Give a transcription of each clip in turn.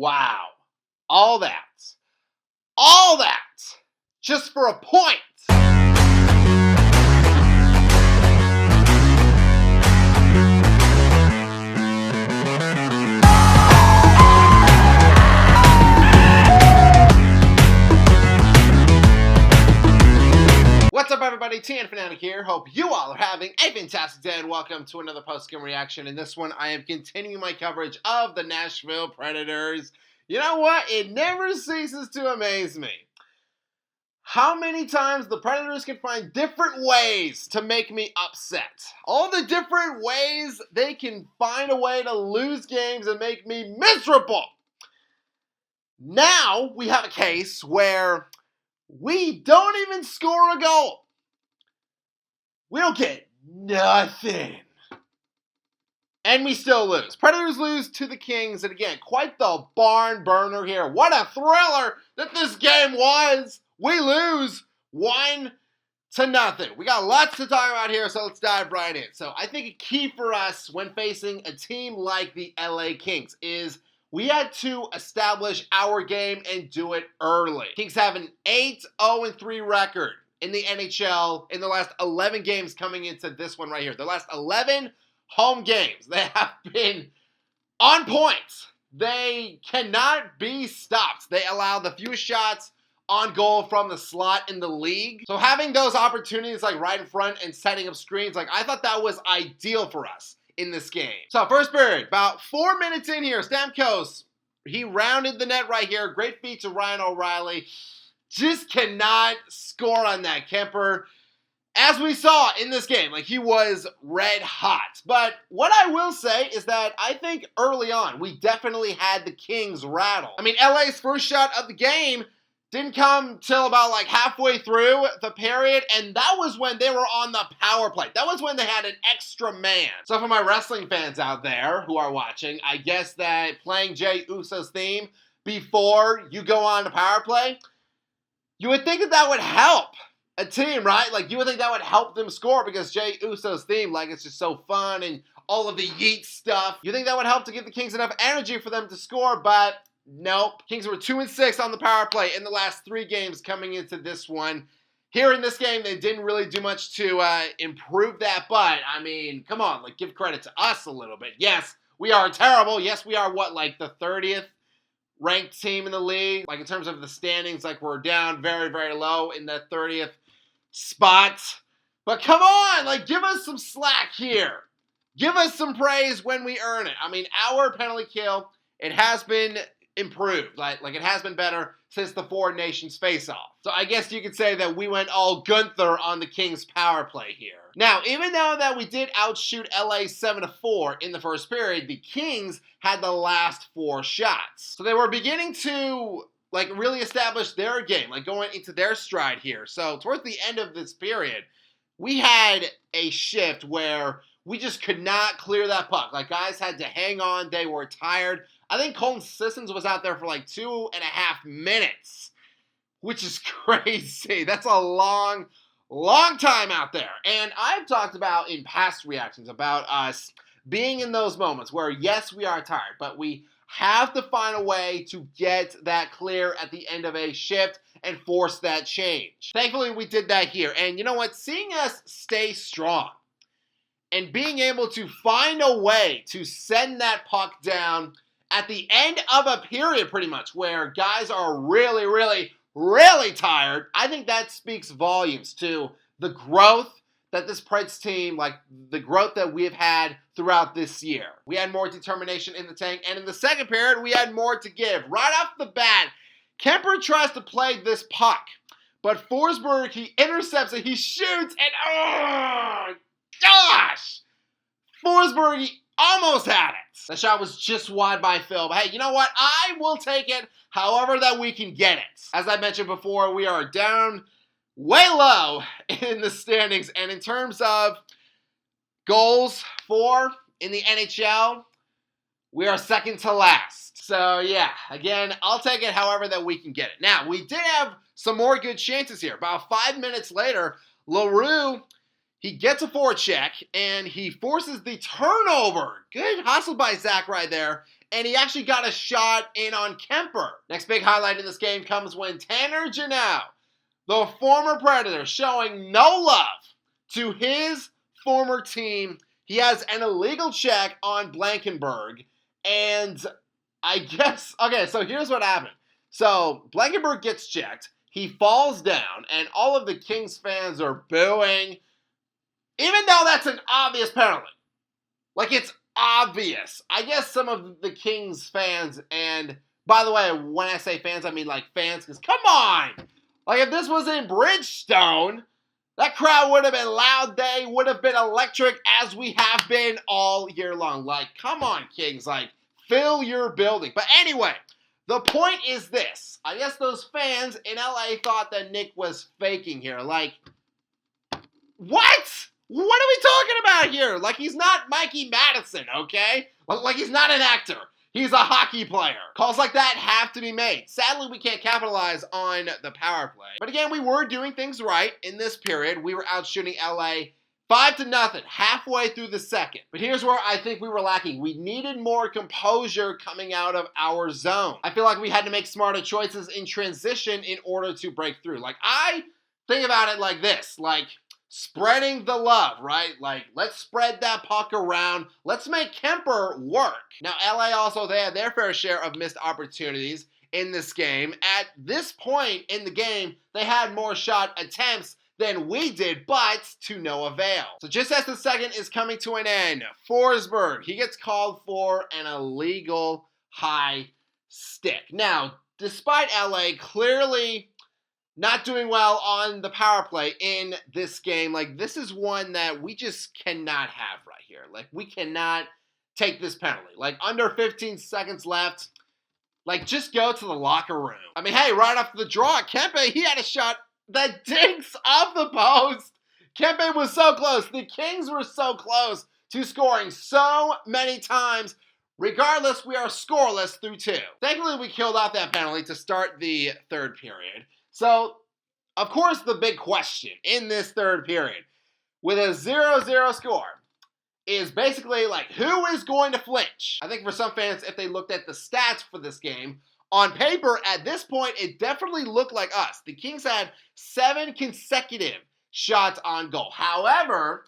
Wow. All that, just for a point. What's up, everybody? TN Fanatic here. Hope you all are having a fantastic day, and welcome to another post-game reaction. In this one, I am continuing my coverage of the Nashville Predators. You know what? It never ceases to amaze me how many times the Predators can find different ways to make me upset. All the different ways they can find a way to lose games and make me miserable. Now, we have a case where we don't even score a goal. We don't get nothing. And we still lose. Predators lose to the Kings. And again, quite the barn burner here. What a thriller that this game was. We lose 1-0. We got lots to talk about here, so let's dive right in. So I think a key for us when facing a team like the LA Kings is we had to establish our game and do it early. Kings have an 8-0-3 record in the NHL in the last 11 games coming into this one right here. The last 11 home games, they have been on point. They cannot be stopped. They allow the fewest shots on goal from the slot in the league. So having those opportunities like right in front and setting up screens, like I thought that was ideal for us in this game. So first period, about 4 minutes in here, Stamkos, he rounded the net right here. Great feat to Ryan O'Reilly. Just cannot score on that. Kemper, as we saw in this game, like he was red hot. But what I will say is that I think early on, we definitely had the Kings rattled. I mean, LA's first shot of the game didn't come till about like halfway through the period, and that was when they were on the power play. That was when they had an extra man. So for my wrestling fans out there who are watching, I guess that playing Jey Uso's theme before you go on to power play, you would think that that would help a team, right? Like you would think that would help them score because Jey Uso's theme, like it's just so fun and all of the yeet stuff. You think that would help to give the Kings enough energy for them to score, but nope. Kings were 2-6 on the power play in the last 3 games coming into this one. Here in this game, they didn't really do much to improve that, but, I mean, come on, like, give credit to us a little bit. Yes, we are terrible. Yes, we are, like the 30th ranked team in the league? Like, in terms of the standings, like, we're down very, very low in the 30th spot. But come on, like, give us some slack here. Give us some praise when we earn it. I mean, our penalty kill, it has been improved. Like it has been better since the Four Nations face-off. So I guess you could say that we went all Gunther on the Kings power play here. Now, even though that we did outshoot LA 7-4 in the first period, the Kings had the last 4 shots. So they were beginning to like really establish their game, like going into their stride here. So towards the end of this period, we had a shift where we just could not clear that puck. Like guys had to hang on, they were tired. I think Colton Sissons was out there for like 2.5 minutes, which is crazy. That's a long time out there. And I've talked about in past reactions about us being in those moments where, yes, we are tired, but we have to find a way to get that clear at the end of a shift and force that change. Thankfully, we did that here. And you know what? Seeing us stay strong and being able to find a way to send that puck down at the end of a period, pretty much, where guys are really, really, really tired, I think that speaks volumes to the growth that this Preds team, like the growth that we have had throughout this year. We had more determination in the tank, and in the second period, we had more to give. Right off the bat, Kemper tries to play this puck, but Forsberg, he intercepts it, he shoots, and oh, gosh! Forsberg, he almost had it. The shot was just wide by Phil. But hey, you know what? I will take it however that we can get it. As I mentioned before, we are down way low in the standings. And in terms of goals for in the NHL, we are second to last. So yeah, again, I'll take it however that we can get it. Now, we did have some more good chances here. About 5 minutes later, LaRue, he gets a forecheck, and he forces the turnover. Good hustle by Zach right there. and he actually got a shot in on Kemper. Next big highlight in this game comes when Tanner Janelle, the former Predator, showing no love to his former team. He has an illegal check on Blankenberg, and I guess, okay, so here's what happened. So Blankenberg gets checked, he falls down, and all of the Kings fans are booing, even though that's an obvious penalty. Like, it's obvious. I guess some of the Kings fans, and by the way, when I say fans, I mean like fans, because come on! Like, if this was in Bridgestone, that crowd would have been loud. They would have been electric, as we have been all year long. Like, come on, Kings. Like, fill your building. But anyway, the point is this. I guess those fans in LA thought that Nick was faking here. Like, what? What are we talking about here? Like, he's not Mikey Madison, okay? Like, he's not an actor. He's a hockey player. Calls like that have to be made. Sadly, we can't capitalize on the power play. But again, we were doing things right in this period. We were outshooting LA 5-0, halfway through the second. But here's where I think we were lacking. We needed more composure coming out of our zone. I feel like we had to make smarter choices in transition in order to break through. Like, I think about it like this. Like, spreading the love, right? Like, let's spread that puck around. Let's make Kemper work. Now, LA also, they had their fair share of missed opportunities in this game. At this point in the game, they had more shot attempts than we did, but to no avail. So just as the second is coming to an end, Forsberg, he gets called for an illegal high stick. Now, despite LA clearly not doing well on the power play in this game, like, this is one that we just cannot have right here. Like, we cannot take this penalty. Like, under 15 seconds left, like, just go to the locker room. I mean, hey, right off the draw, Kempe, he had a shot that dinks off the post. Kempe was so close. The Kings were so close to scoring so many times. Regardless, we are scoreless through 2. Thankfully, we killed off that penalty to start the third period. So, of course, the big question in this third period, with a 0-0 score, is basically like, who is going to flinch? I think for some fans, if they looked at the stats for this game, on paper, at this point, it definitely looked like us. The Kings had 7 consecutive shots on goal. However,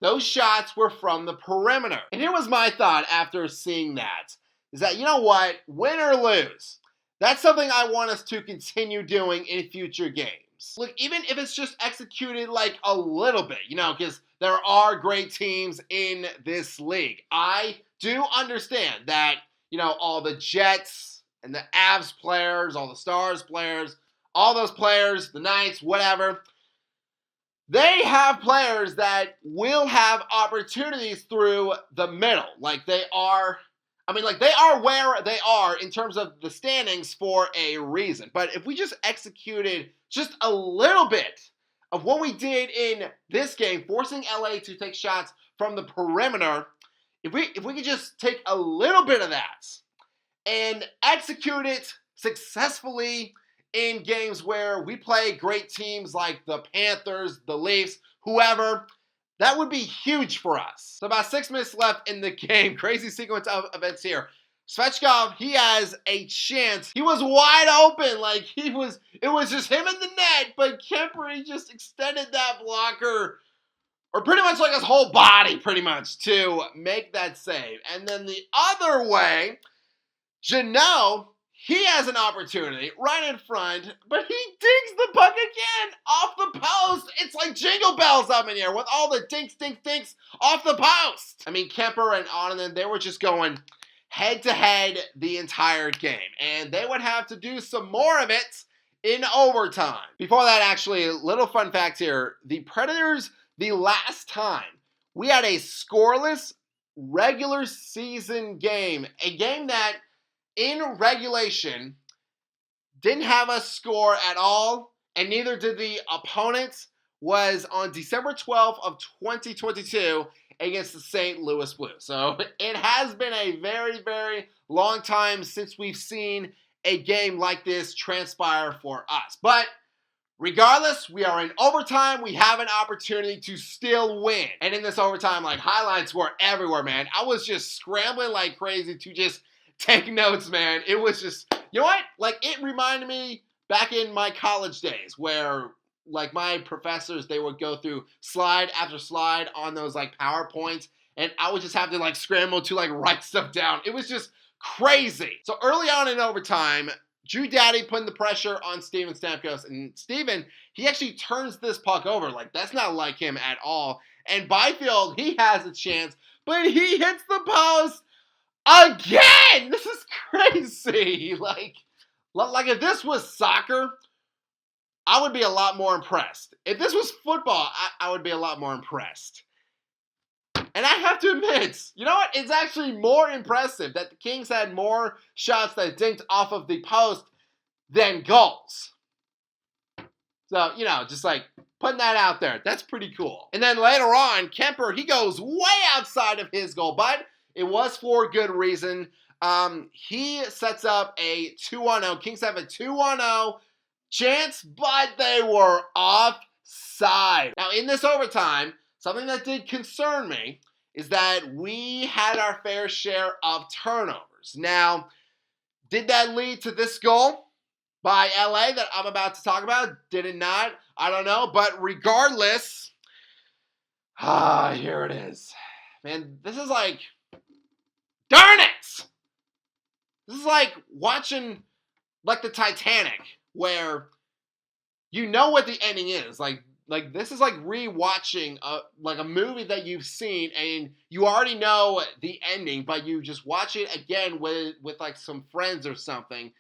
those shots were from the perimeter. And here was my thought after seeing that, is that, you know what, win or lose, that's something I want us to continue doing in future games. Look, even if it's just executed like a little bit, you know, because there are great teams in this league. I do understand that, you know, all the Jets and the Avs players, all the Stars players, all those players, the Knights, whatever, they have players that will have opportunities through the middle. Like, they are where they are in terms of the standings for a reason. But if we just executed just a little bit of what we did in this game, forcing LA to take shots from the perimeter, if we could just take a little bit of that and execute it successfully in games where we play great teams like the Panthers, the Leafs, whoever, that would be huge for us. So about 6 minutes left in the game. Crazy sequence of events here. Svechkov, he has a chance. He was wide open. Like, it was just him in the net, but Kemper, he just extended that blocker, or pretty much like his whole body, pretty much, to make that save. And then the other way, Janot, he has an opportunity right in front, but he digs the puck again off the post. It's like jingle bells up in here with all the dinks, dinks, dinks off the post. I mean, Kemper and Onanen, they were just going head-to-head the entire game, and they would have to do some more of it in overtime. Before that, actually, a little fun fact here. The Predators, the last time we had a scoreless regular season game, a game that in regulation didn't have us score at all, and neither did the opponents, was on December 12th of 2022 against the St. Louis Blues. So it has been a very, very long time since we've seen a game like this transpire for us. But regardless, we are in overtime. We have an opportunity to still win. And in this overtime, like, highlights were everywhere, man. I was just scrambling like crazy to just take notes, man. It was just, you know what? Like, it reminded me back in my college days where, like, my professors, they would go through slide after slide on those, like, PowerPoints, and I would just have to, like, scramble to, like, write stuff down. It was just crazy. So early on in overtime, Drew Daddy putting the pressure on Steven Stamkos, and Steven, he actually turns this puck over. Like, that's not like him at all. And Byfield, he has a chance, but he hits the post again. This is crazy. Like if this was soccer, I would be a lot more impressed. If this was football, I would be a lot more impressed. And I have to admit, you know what? It's actually more impressive that the Kings had more shots that dinked off of the post than goals. So, you know, just like putting that out there. That's pretty cool. And then later on, Kemper, he goes way outside of his goal, but it was for good reason. He sets up a 2-on-0. Kings have a 2-on-0 chance, but they were offside. Now, in this overtime, something that did concern me is that we had our fair share of turnovers. Now, did that lead to this goal by LA that I'm about to talk about? Did it not? I don't know. But regardless, here it is. Man, this is like, darn it! This is like watching, like, the Titanic, where you know what the ending is. Like this is like rewatching a movie that you've seen and you already know the ending, but you just watch it again with like some friends or something.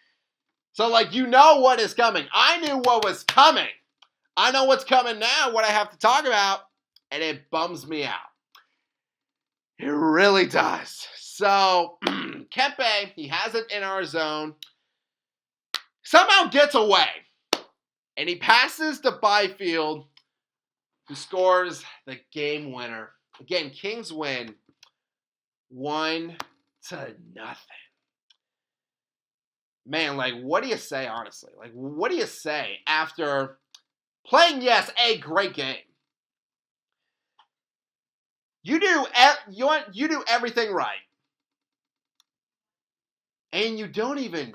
So, like, you know what is coming. I knew what was coming. I know what's coming now, what I have to talk about, and it bums me out. It really does. So, Kempe, he has it in our zone, somehow gets away, and he passes to Byfield, who scores the game winner. Again, Kings win 1-0. Man, like, what do you say, honestly? Like, what do you say after playing, yes, a great game? You do everything right. And you don't even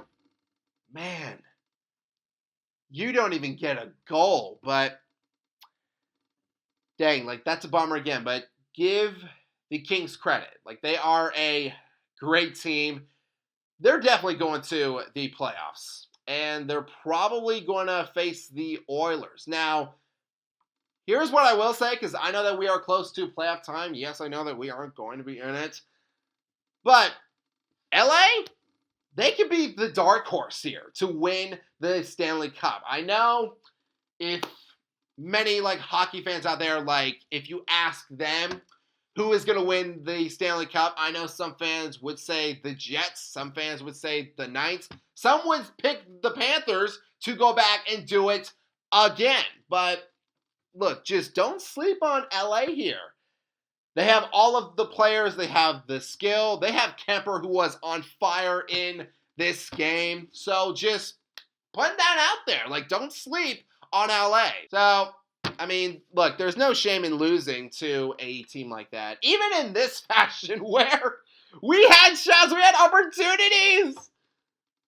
get a goal. But, dang, like, that's a bummer again. But give the Kings credit. Like, they are a great team. They're definitely going to the playoffs. And they're probably going to face the Oilers. Now, here's what I will say, because I know that we are close to playoff time. Yes, I know that we aren't going to be in it. But LA, they could be the dark horse here to win the Stanley Cup. I know if many, like, hockey fans out there, like, if you ask them who is going to win the Stanley Cup, I know some fans would say the Jets. Some fans would say the Knights. Some would pick the Panthers to go back and do it again. But look, just don't sleep on LA here. They have all of the players. They have the skill. They have Kemper, who was on fire in this game. So just put that out there. Like, don't sleep on LA. So, I mean, look, there's no shame in losing to a team like that. Even in this fashion where we had shots, we had opportunities,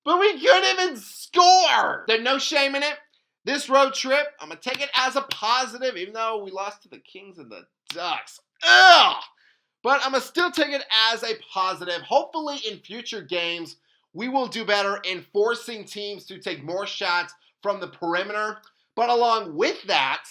but we couldn't even score. There's no shame in it. This road trip, I'm going to take it as a positive, even though we lost to the Kings and the Ducks. Ugh! But I'm going to still take it as a positive. Hopefully in future games, we will do better in forcing teams to take more shots from the perimeter. But along with that,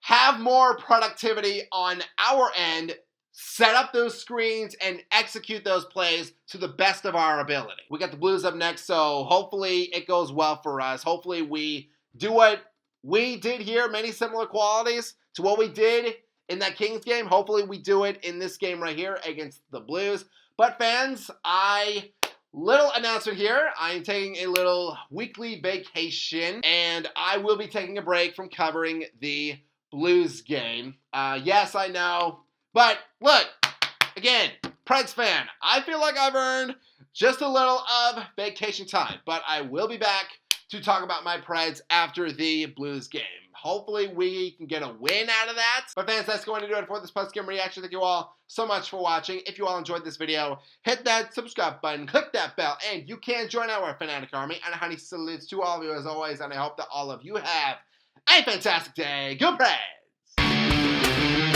have more productivity on our end, set up those screens, and execute those plays to the best of our ability. We got the Blues up next, so hopefully it goes well for us. Hopefully we do what we did here, many similar qualities to what we did in that Kings game. Hopefully we do it in this game right here against the Blues. But fans, little announcement here. I am taking a little weekly vacation, and I will be taking a break from covering the Blues game. Yes, I know. But look, again, Preds fan, I feel like I've earned just a little of vacation time. But I will be back to talk about my Preds after the Blues game. hopefully we can get a win out of that. But fans, that's going to do it for this post-game reaction. Thank you all so much for watching. If you all enjoyed this video, hit that subscribe button, click that bell, and you can join our Fanatic Army. And a honey salutes to all of you as always, and I hope that all of you have a fantastic day. Go Preds!